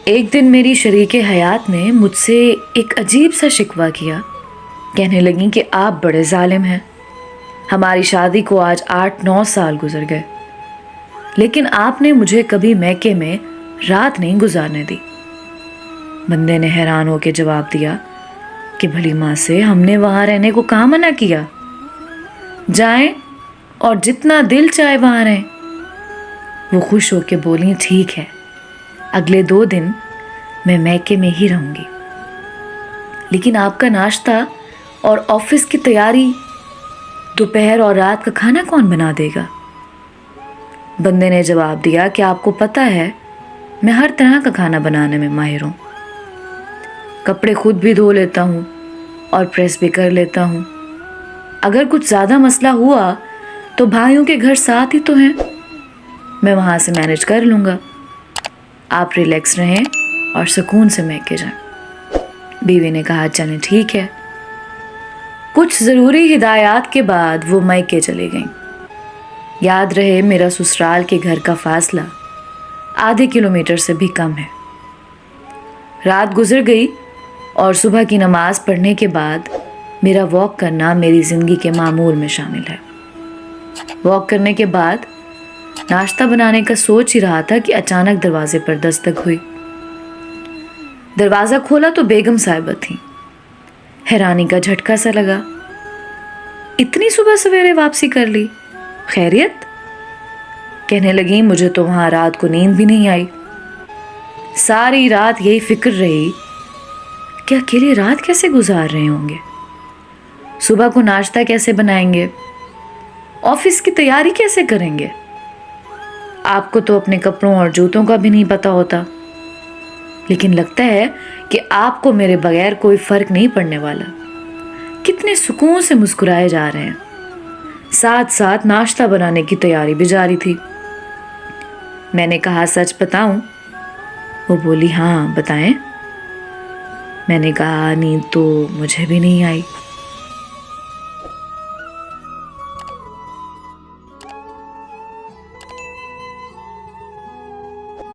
ایک دن میری شریک حیات نے مجھ سے ایک عجیب سا شکوہ کیا. کہنے لگیں کہ آپ بڑے ظالم ہیں. ہماری شادی کو آج 8-9 سال گزر گئے، لیکن آپ نے مجھے کبھی میکے میں رات نہیں گزارنے دی. بندے نے حیران ہو کے جواب دیا کہ بھلی ماں سے ہم نے وہاں رہنے کو کہاں منع کیا؟ جائیں اور جتنا دل چاہے وہاں رہیں. وہ خوش ہو کے بولیں ٹھیک ہے، اگلے 2 دن میں میکے میں ہی رہوں گی، لیکن آپ کا ناشتہ اور آفس کی تیاری، دوپہر اور رات کا کھانا کون بنا دے گا؟ بندے نے جواب دیا کہ آپ کو پتہ ہے میں ہر طرح کا کھانا بنانے میں ماہر ہوں. کپڑے خود بھی دھو لیتا ہوں اور پریس بھی کر لیتا ہوں. اگر کچھ زیادہ مسئلہ ہوا تو بھائیوں کے گھر ساتھ ہی تو ہیں، میں وہاں سے مینج کر لوں گا. آپ ریلیکس رہیں اور سکون سے میکے جائیں. بیوی نے کہا چلیں ٹھیک ہے. کچھ ضروری ہدایات کے بعد وہ میکے چلے گئیں. یاد رہے میرا سسرال کے گھر کا فاصلہ آدھے کلومیٹر سے بھی کم ہے. رات گزر گئی اور صبح کی نماز پڑھنے کے بعد میرا واک کرنا میری زندگی کے معمول میں شامل ہے. واک کرنے کے بعد ناشتہ بنانے کا سوچ ہی رہا تھا کہ اچانک دروازے پر دستک ہوئی. دروازہ کھولا تو بیگم صاحبہ تھیں. حیرانی کا جھٹکا سا لگا. اتنی صبح سویرے واپسی کر لی، خیریت؟ کہنے لگیں مجھے تو وہاں رات کو نیند بھی نہیں آئی. ساری رات یہی فکر رہی کہ اکیلے رات کیسے گزار رہے ہوں گے، صبح کو ناشتہ کیسے بنائیں گے، آفس کی تیاری کیسے کریں گے. آپ کو تو اپنے کپڑوں اور جوتوں کا بھی نہیں پتا ہوتا، لیکن لگتا ہے کہ آپ کو میرے بغیر کوئی فرق نہیں پڑنے والا. کتنے سکون سے مسکرائے جا رہے ہیں. ساتھ ساتھ ناشتہ بنانے کی تیاری بھی جاری تھی. میں نے کہا سچ بتاؤں؟ وہ بولی ہاں بتائیں. میں نے کہا نیند تو مجھے بھی نہیں آئی.